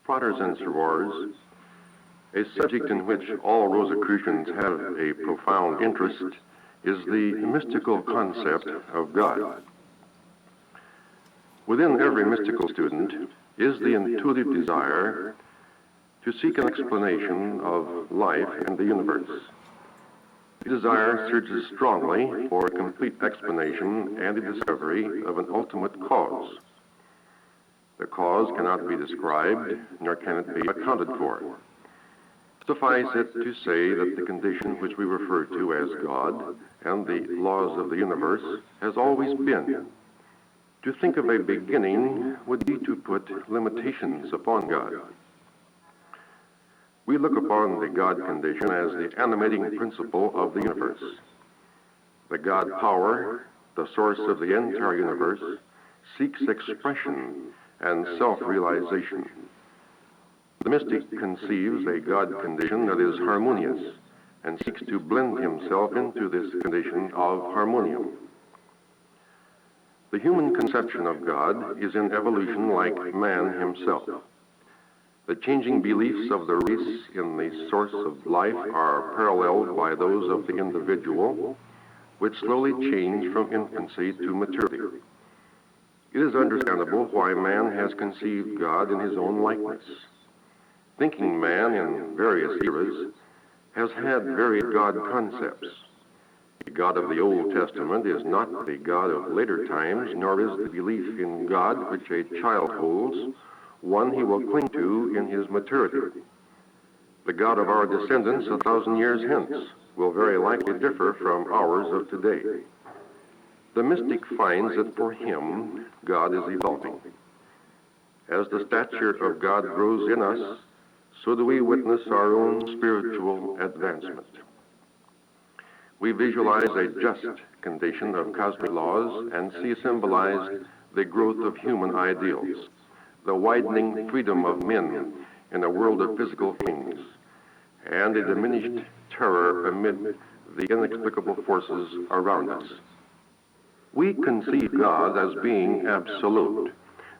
Fratres and sorors, a subject in which all Rosicrucians have a profound interest is the mystical concept of God. Within every mystical student is the intuitive desire to seek an explanation of life and the universe. The desire searches strongly for a complete explanation and the discovery of an ultimate cause. The cause cannot be described, nor can it be accounted for. Suffice it to say that the condition which we refer to as God and the laws of the universe has always been. To think of a beginning would be to put limitations upon God. We look upon the God condition as the animating principle of the universe. The God power, the source of the entire universe, seeks expression and self-realization. The mystic conceives a God condition that is harmonious and seeks to blend himself into this condition of harmonium. The human conception of God is in evolution like man himself. The changing beliefs of the race in the source of life are paralleled by those of the individual, which slowly change from infancy to maturity. It is understandable why man has conceived God in his own likeness. Thinking man in various eras has had varied God concepts. The God of the Old Testament is not the God of later times, nor is the belief in God which a child holds one he will cling to in his maturity. The God of our descendants 1,000 years hence will very likely differ from ours of today. The mystic finds that for him, God is evolving. As the stature of God grows in us, so do we witness our own spiritual advancement. We visualize a just condition of cosmic laws and see symbolized the growth of human ideals, the widening freedom of men in a world of physical things, and a diminished terror amid the inexplicable forces around us. We conceive God as being absolute,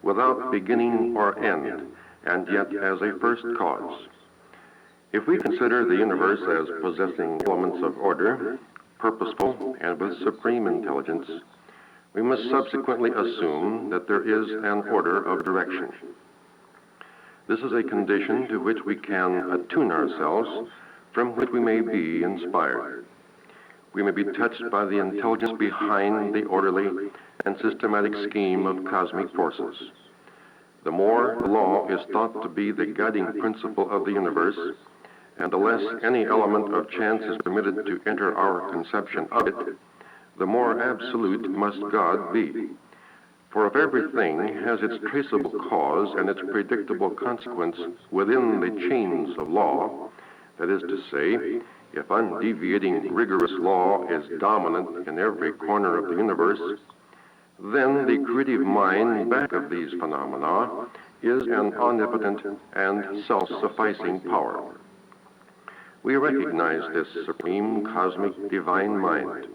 without beginning or end, and yet as a first cause. If we consider the universe as possessing elements of order, purposeful, and with supreme intelligence, we must subsequently assume that there is an order of direction. This is a condition to which we can attune ourselves, from which we may be inspired. We may be touched by the intelligence behind the orderly and systematic scheme of cosmic forces. The more the law is thought to be the guiding principle of the universe, and the less any element of chance is permitted to enter our conception of it, the more absolute must God be. For if everything has its traceable cause and its predictable consequence within the chains of law, that is to say, if undeviating rigorous law is dominant in every corner of the universe, then the creative mind back of these phenomena is an omnipotent and self-sufficing power. We recognize this supreme cosmic divine mind.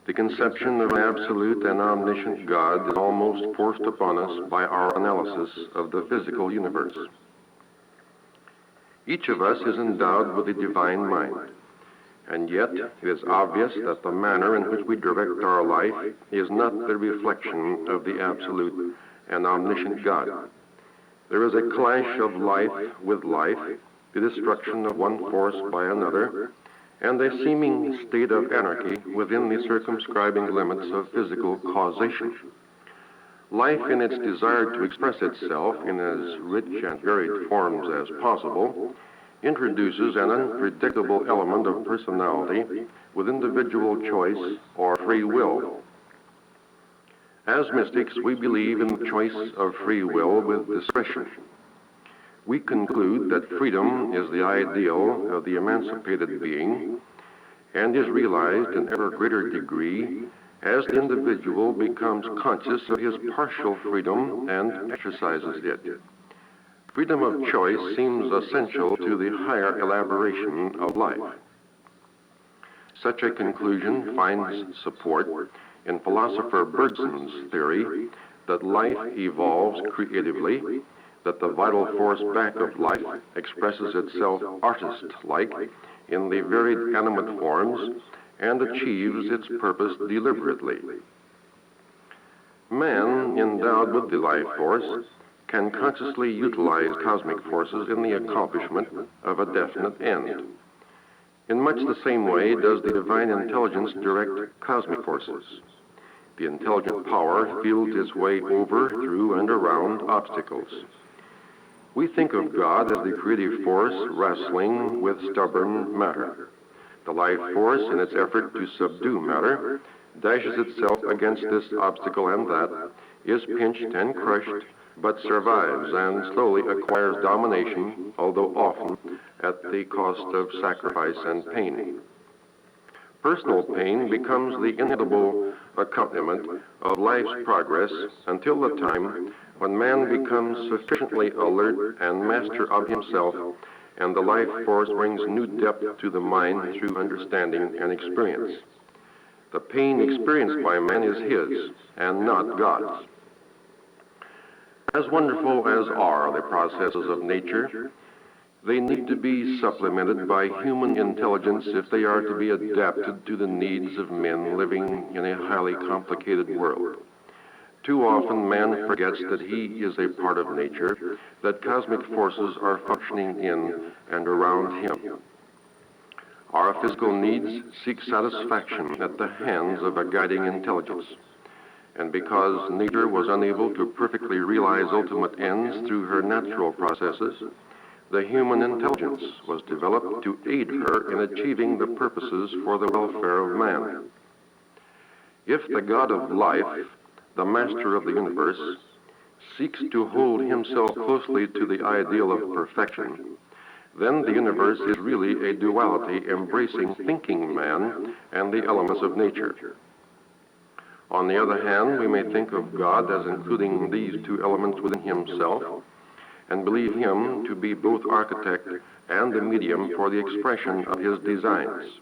The conception of an absolute and omniscient God is almost forced upon us by our analysis of the physical universe. Each of us is endowed with a divine mind, and yet it is obvious that the manner in which we direct our life is not the reflection of the absolute and omniscient God. There is a clash of life with life, the destruction of one force by another, and a seeming state of anarchy within the circumscribing limits of physical causation. Life, in its desire to express itself in as rich and varied forms as possible, introduces an unpredictable element of personality with individual choice or free will. As mystics, we believe in the choice of free will with discretion. We conclude that freedom is the ideal of the emancipated being and is realized in ever greater degree as the individual becomes conscious of his partial freedom and exercises it. Freedom of choice seems essential to the higher elaboration of life. Such a conclusion finds support in philosopher Bergson's theory that life evolves creatively that the vital force back of life expresses itself artist-like in the varied animate forms and achieves its purpose deliberately. Man, endowed with the life force, can consciously utilize cosmic forces in the accomplishment of a definite end. In much the same way does the divine intelligence direct cosmic forces. The intelligent power feels its way over, through, and around obstacles. We think of God as the creative force wrestling with stubborn matter. The life force, in its effort to subdue matter, dashes itself against this obstacle and that, is pinched and crushed, but survives and slowly acquires domination, although often at the cost of sacrifice and pain. Personal pain becomes the inevitable accompaniment of life's progress until the time when man becomes sufficiently alert and master of himself, and the life force brings new depth to the mind through understanding and experience. The pain experienced by man is his, and not God's. As wonderful as are the processes of nature, they need to be supplemented by human intelligence if they are to be adapted to the needs of men living in a highly complicated world. Too often man forgets that he is a part of nature, that cosmic forces are functioning in and around him. Our physical needs seek satisfaction at the hands of a guiding intelligence. And because nature was unable to perfectly realize ultimate ends through her natural processes, the human intelligence was developed to aid her in achieving the purposes for the welfare of man. If the God of life, the master of the universe, seeks to hold himself closely to the ideal of perfection, then the universe is really a duality embracing thinking man and the elements of nature. On the other hand, we may think of God as including these two elements within himself and believe him to be both architect and the medium for the expression of his designs.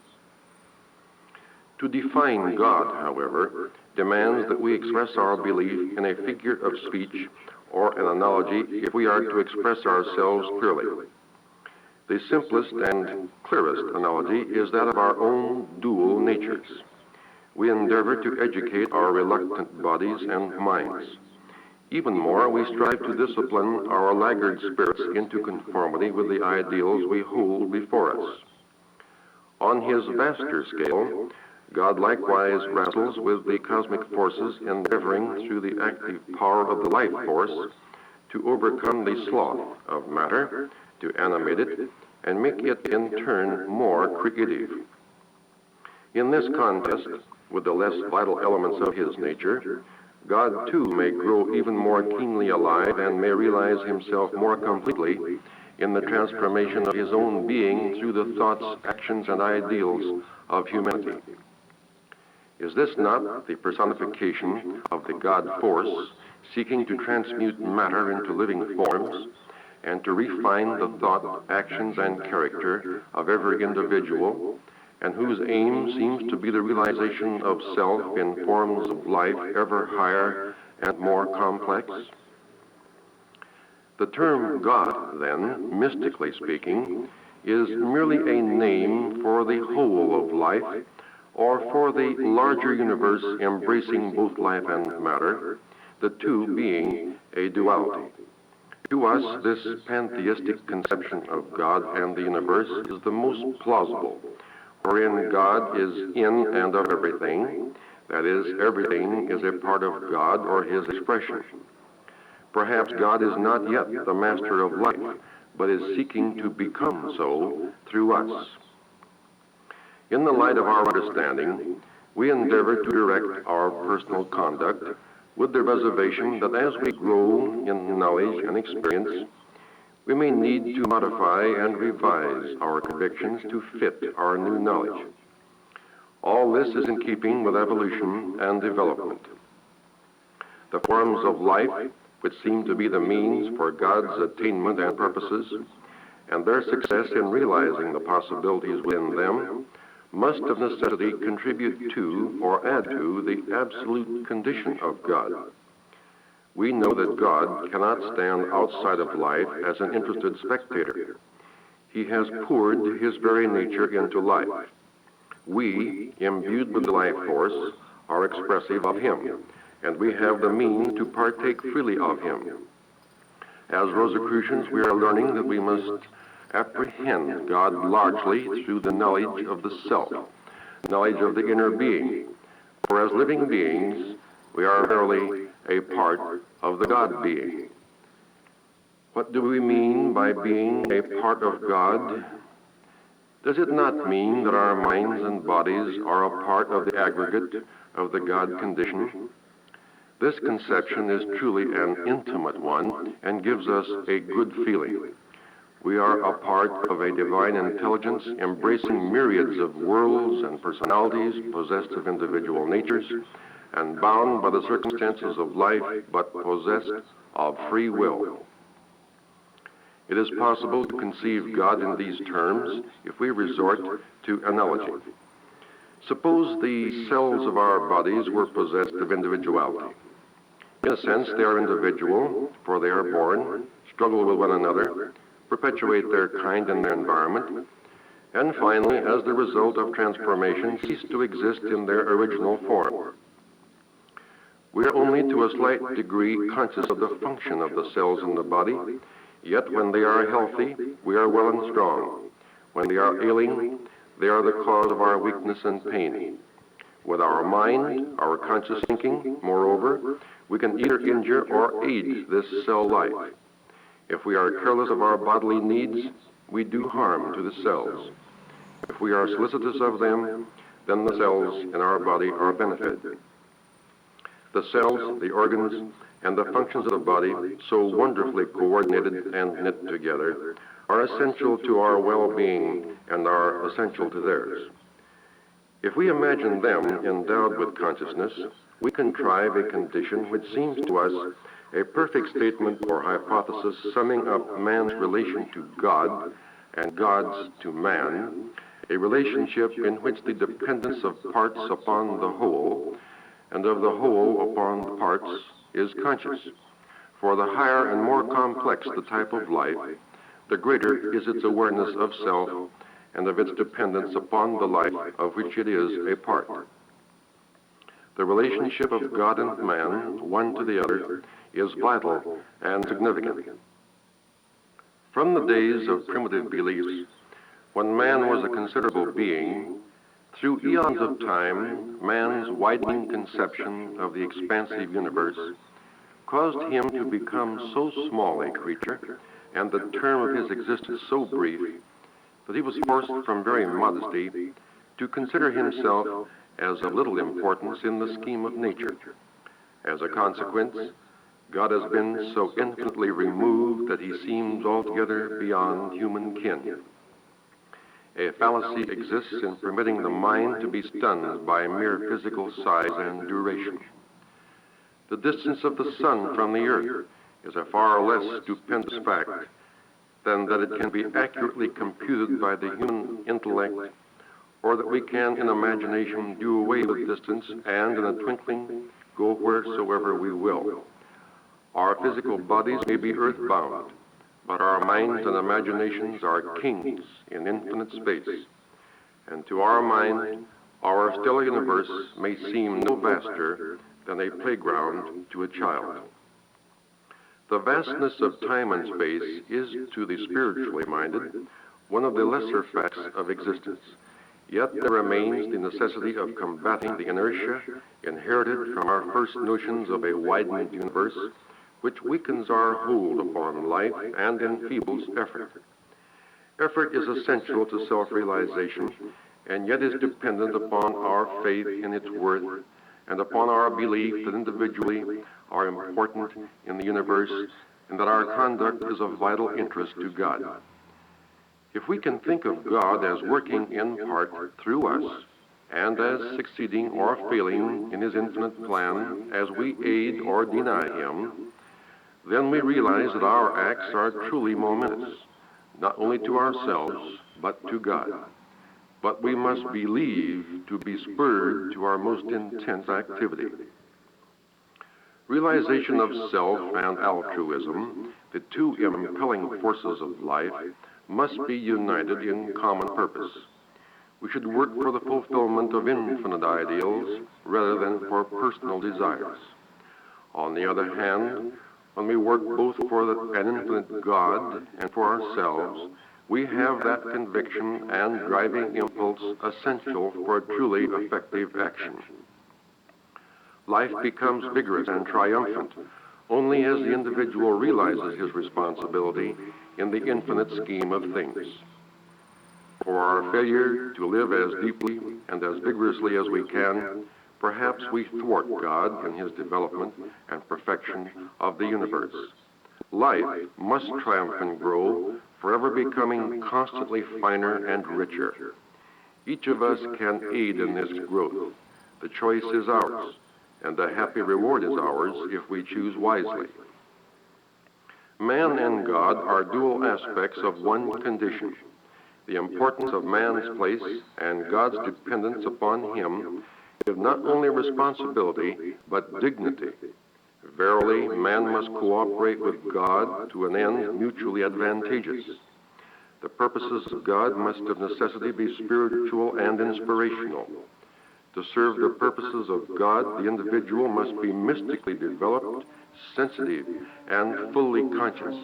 To define God, however, demands that we express our belief in a figure of speech or an analogy if we are to express ourselves clearly. The simplest and clearest analogy is that of our own dual natures. We endeavor to educate our reluctant bodies and minds. Even more, we strive to discipline our laggard spirits into conformity with the ideals we hold before us. On his vaster scale, God likewise wrestles with the cosmic forces, endeavoring through the active power of the life force to overcome the sloth of matter, to animate it, and make it in turn more creative. In this contest with the less vital elements of his nature, God too may grow even more keenly alive and may realize himself more completely in the transformation of his own being through the thoughts, actions, and ideals of humanity. Is this not the personification of the God force seeking to transmute matter into living forms and to refine the thought, actions, and character of every individual, and whose aim seems to be the realization of self in forms of life ever higher and more complex? The term God, then, mystically speaking, is merely a name for the whole of life, or for the larger universe embracing both life and matter, the two being a duality. To us, this pantheistic conception of God and the universe is the most plausible, wherein God is in and of everything, that is, everything is a part of God or his expression. Perhaps God is not yet the master of life, but is seeking to become so through us. In the light of our understanding, we endeavor to direct our personal conduct with the reservation that as we grow in knowledge and experience, we may need to modify and revise our convictions to fit our new knowledge. All this is in keeping with evolution and development. The forms of life, which seem to be the means for God's attainment and purposes, and their success in realizing the possibilities within them, must of necessity contribute to or add to the absolute condition of God. we know that God cannot stand outside of life as an interested spectator. He has poured his very nature into life. We, imbued with the life force, are expressive of him, and we have the means to partake freely of him. As Rosicrucians, we are learning that we must apprehend God largely through the knowledge of the self, knowledge of the inner being. For as living beings, we are verily a part of the God being. What do we mean by being a part of God? Does it not mean that our minds and bodies are a part of the aggregate of the God condition? This conception is truly an intimate one and gives us a good feeling. We are a part of a divine intelligence embracing myriads of worlds and personalities possessed of individual natures and bound by the circumstances of life but possessed of free will. It is possible to conceive God in these terms if we resort to analogy. Suppose the cells of our bodies were possessed of individuality. In a sense, they are individual, for they are born, struggle with one another, perpetuate their kind and their environment, and finally, as the result of transformation, cease to exist in their original form. We are only to a slight degree conscious of the function of the cells in the body, yet when they are healthy, we are well and strong. When they are ailing, they are the cause of our weakness and pain. With our mind, our conscious thinking, moreover, we can either injure or aid this cell life. If we are careless of our bodily needs, we do harm to the cells. If we are solicitous of them, then the cells in our body are benefited. The cells, the organs, and the functions of the body, so wonderfully coordinated and knit together, are essential to our well-being and are essential to theirs. If we imagine them endowed with consciousness, we contrive a condition which seems to us a perfect statement or hypothesis summing up man's relation to God and God's to man, a relationship in which the dependence of parts upon the whole and of the whole upon the parts is conscious. For the higher and more complex the type of life, the greater is its awareness of self and of its dependence upon the life of which it is a part. The relationship of God and man, one to the other, is vital and significant. From the days of primitive beliefs, when man was a considerable being, through eons of time, man's widening conception of the expansive universe caused him to become so small a creature, and the term of his existence so brief, that he was forced from very modesty to consider himself as of little importance in the scheme of nature. As a consequence, God has been so infinitely removed that he seems altogether beyond human kin. A fallacy exists in permitting the mind to be stunned by mere physical size and duration. The distance of the sun from the earth is a far less stupendous fact than that it can be accurately computed by the human intellect, or that we can in imagination do away with distance and in a twinkling go wheresoever we will. Our physical bodies may be earthbound, but our minds and imaginations are kings in infinite space. And to our mind, our stellar universe may seem no vaster than a playground to a child. The vastness of time and space is, to the spiritually minded, one of the lesser facts of existence. Yet there remains the necessity of combating the inertia inherited from our first notions of a widened universe, which weakens our hold upon life and enfeebles effort. Effort is essential to self-realization, and yet is dependent upon our faith in its worth and upon our belief that individually are important in the universe and that our conduct is of vital interest to God. If we can think of God as working in part through us and as succeeding or failing in his infinite plan as we aid or deny him, then we realize that our acts are truly momentous, not only to ourselves, but to God. But we must believe to be spurred to our most intense activity. Realization of self and altruism, the two impelling forces of life, must be united in common purpose. We should work for the fulfillment of infinite ideals rather than for personal desires. On the other hand, when we work both for an infinite God and for ourselves, we have that conviction and driving impulse essential for truly effective action. Life becomes vigorous and triumphant only as the individual realizes his responsibility in the infinite scheme of things. For our failure to live as deeply and as vigorously as we can, perhaps we thwart God in his development and perfection of the universe. Life must triumph and grow, forever becoming constantly finer and richer. Each of us can aid in this growth. The choice is ours, and the happy reward is ours if we choose wisely. Man and God are dual aspects of one condition. The importance of man's place and God's dependence upon him give not only responsibility, but dignity. Verily, man must cooperate with God to an end mutually advantageous. The purposes of God must of necessity be spiritual and inspirational. To serve the purposes of God, the individual must be mystically developed, sensitive, and fully conscious.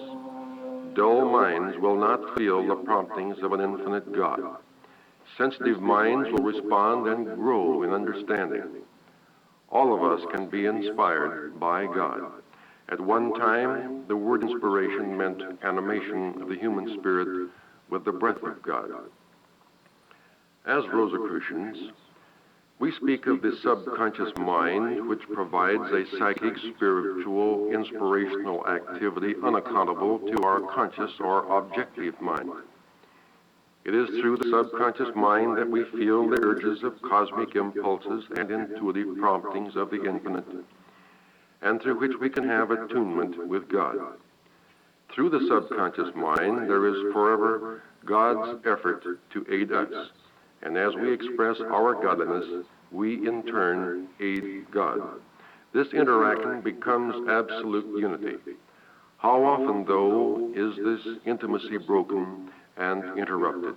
Dull minds will not feel the promptings of an infinite God. Sensitive minds will respond and grow in understanding. All of us can be inspired by God. At one time, the word inspiration meant animation of the human spirit with the breath of God. As Rosicrucians, we speak of the subconscious mind, which provides a psychic, spiritual, inspirational activity unaccountable to our conscious or objective mind. It is through the subconscious mind that we feel the urges of cosmic impulses and intuitive promptings of the infinite, and through which we can have attunement with God. Through the subconscious mind, there is forever God's effort to aid us. And as we express our godliness, we in turn aid God. This interaction becomes absolute unity. How often, though, is this intimacy broken and interrupted?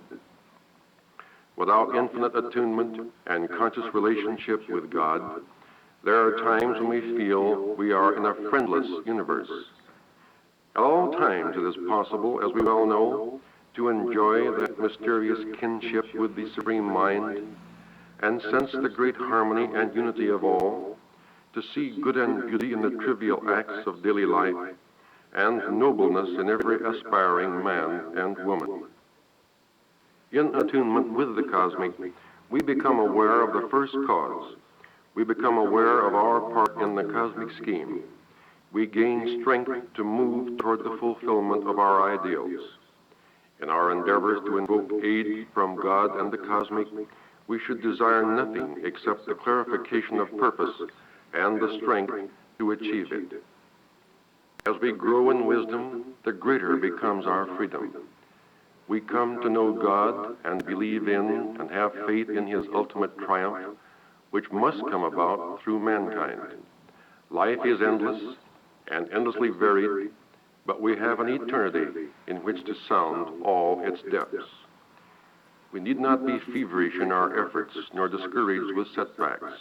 Without infinite attunement and conscious relationship with God, there are times when we feel we are in a friendless universe. At all times it is possible, as we well know, to enjoy that mysterious kinship with the Supreme Mind and sense the great harmony and unity of all, to see good and beauty in the trivial acts of daily life, and nobleness in every aspiring man and woman. In attunement with the cosmic, we become aware of the first cause. We become aware of our part in the cosmic scheme. We gain strength to move toward the fulfillment of our ideals. In our endeavors to invoke aid from God and the cosmic, we should desire nothing except the clarification of purpose and the strength to achieve it. As we grow in wisdom, the greater becomes our freedom. We come to know God and believe in and have faith in his ultimate triumph, which must come about through mankind. Life is endless and endlessly varied, but we have an eternity in which to sound all its depths. We need not be feverish in our efforts, nor discouraged with setbacks.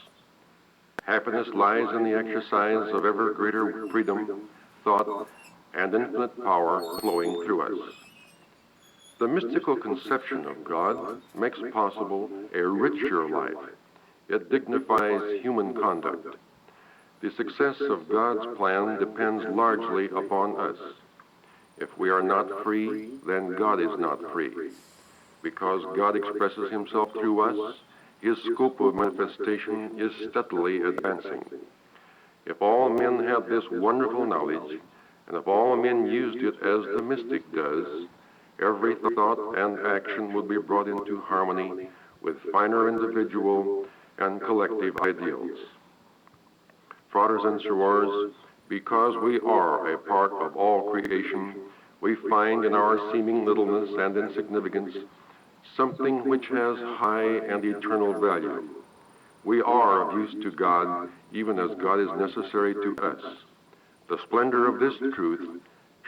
Happiness lies in the exercise of ever greater freedom, thought, and infinite power flowing through us. The mystical conception of God makes possible a richer life. It dignifies human conduct. The success of God's plan depends largely upon us. If we are not free, then God is not free. Because God expresses himself through us, his scope of manifestation is steadily advancing. If all men had this wonderful knowledge, and if all men used it as the mystic does, every thought and action would be brought into harmony with finer individual and collective ideals. Fratres and sorors, because we are a part of all creation, we find in our seeming littleness and insignificance something which has high and eternal value. We are of use to God, even as God is necessary to us. The splendor of this truth,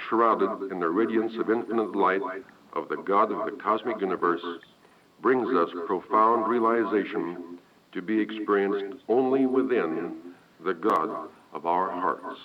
shrouded in the radiance of infinite light of the God of the cosmic universe, brings us profound realization to be experienced only within the God of our hearts.